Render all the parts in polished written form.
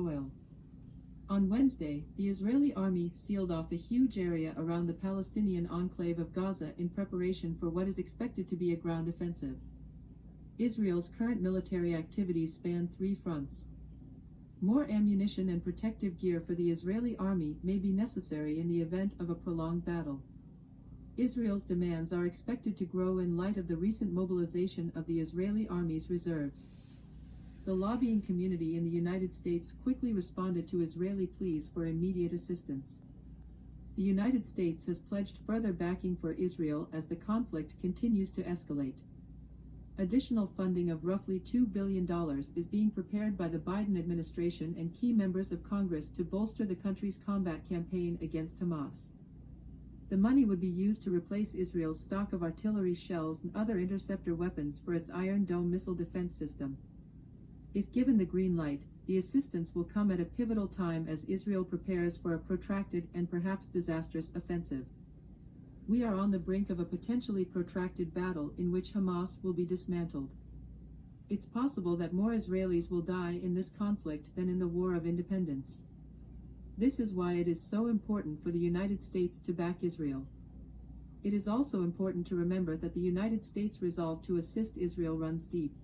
soil. On Wednesday, the Israeli army sealed off a huge area around the Palestinian enclave of Gaza in preparation for what is expected to be a ground offensive. Israel's current military activities span 3 fronts. More ammunition and protective gear for the Israeli army may be necessary in the event of a prolonged battle. Israel's demands are expected to grow in light of the recent mobilization of the Israeli army's reserves. The lobbying community in the United States quickly responded to Israeli pleas for immediate assistance. The United States has pledged further backing for Israel as the conflict continues to escalate. Additional funding of roughly $2 billion is being prepared by the Biden administration and key members of Congress to bolster the country's combat campaign against Hamas. The money would be used to replace Israel's stock of artillery shells and other interceptor weapons for its Iron Dome missile defense system. If given the green light, the assistance will come at a pivotal time as Israel prepares for a protracted and perhaps disastrous offensive. We are on the brink of a potentially protracted battle in which Hamas will be dismantled. It's possible that more Israelis will die in this conflict than in the War of Independence. This is why it is so important for the United States to back Israel. It is also important to remember that the United States' resolve to assist Israel runs deep.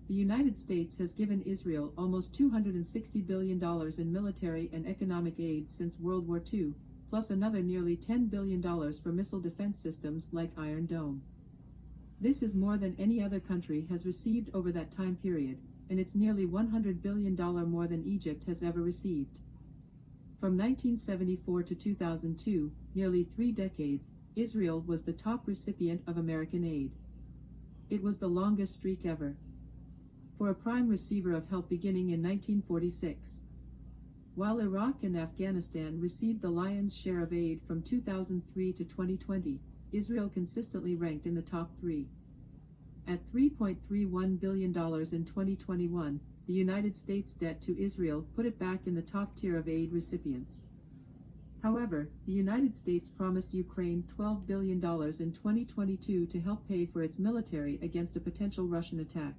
The United States has given Israel almost $260 billion in military and economic aid since World War II, plus another nearly $10 billion for missile defense systems like Iron Dome. This is more than any other country has received over that time period, and it's nearly $100 billion more than Egypt has ever received. From 1974 to 2002, nearly 3 decades, Israel was the top recipient of American aid. It was the longest streak ever, for a prime receiver of help beginning in 1946. While Iraq and Afghanistan received the lion's share of aid from 2003 to 2020, Israel consistently ranked in the top 3. At $3.31 billion in 2021, the United States' debt to Israel put it back in the top tier of aid recipients. However, the United States promised Ukraine $12 billion in 2022 to help pay for its military against a potential Russian attack.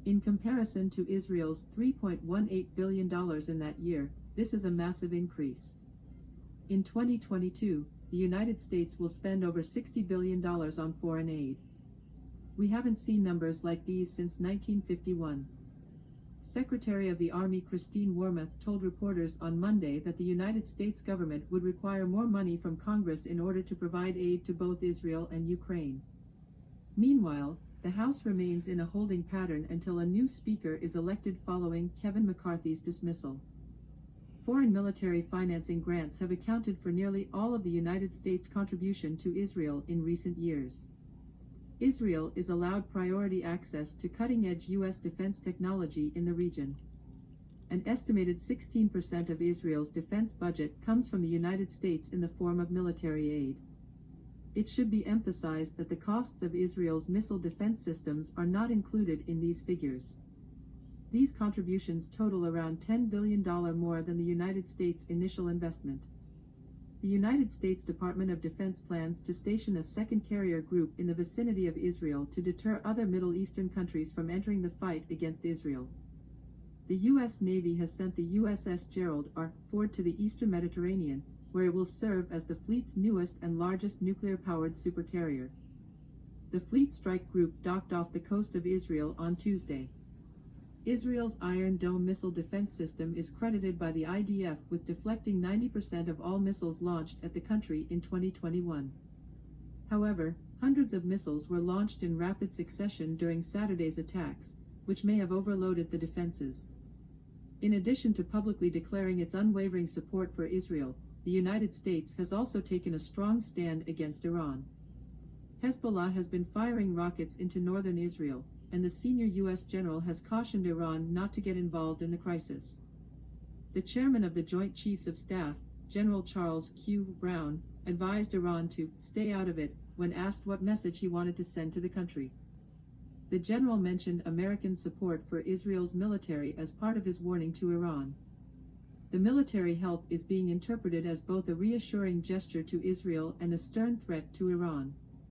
In comparison to Israel's $3.18 billion in that year, this is a massive increase. In 2022, the United States will spend over $60 billion on foreign aid. We haven't seen numbers like these since 1951. Secretary of the Army Christine Wormuth told reporters on Monday that the United States government would require more money from Congress in order to provide aid to both Israel and Ukraine. Meanwhile, the House remains in a holding pattern until a new speaker is elected following Kevin McCarthy's dismissal. Foreign military financing grants have accounted for nearly all of the United States' contribution to Israel in recent years. Israel is allowed priority access to cutting-edge U.S. defense technology in the region. An estimated 16% of Israel's defense budget comes from the United States in the form of military aid. It should be emphasized that the costs of Israel's missile defense systems are not included in these figures. These contributions total around $10 billion more than the United States' initial investment. The United States Department of Defense plans to station a second carrier group in the vicinity of Israel to deter other Middle Eastern countries from entering the fight against Israel. The U.S. Navy has sent the USS Gerald R. Ford to the Eastern Mediterranean, where it will serve as the fleet's newest and largest nuclear-powered supercarrier. The Fleet Strike Group docked off the coast of Israel on Tuesday. Israel's Iron Dome missile defense system is credited by the IDF with deflecting 90% of all missiles launched at the country in 2021. However, hundreds of missiles were launched in rapid succession during Saturday's attacks, which may have overloaded the defenses. In addition to publicly declaring its unwavering support for Israel, the United States has also taken a strong stand against Iran. Hezbollah has been firing rockets into northern Israel, and the senior U.S. general has cautioned Iran not to get involved in the crisis. The chairman of the Joint Chiefs of Staff, General Charles Q. Brown, advised Iran to stay out of it when asked what message he wanted to send to the country. The general mentioned American support for Israel's military as part of his warning to Iran. The military help is being interpreted as both a reassuring gesture to Israel and a stern threat to Iran.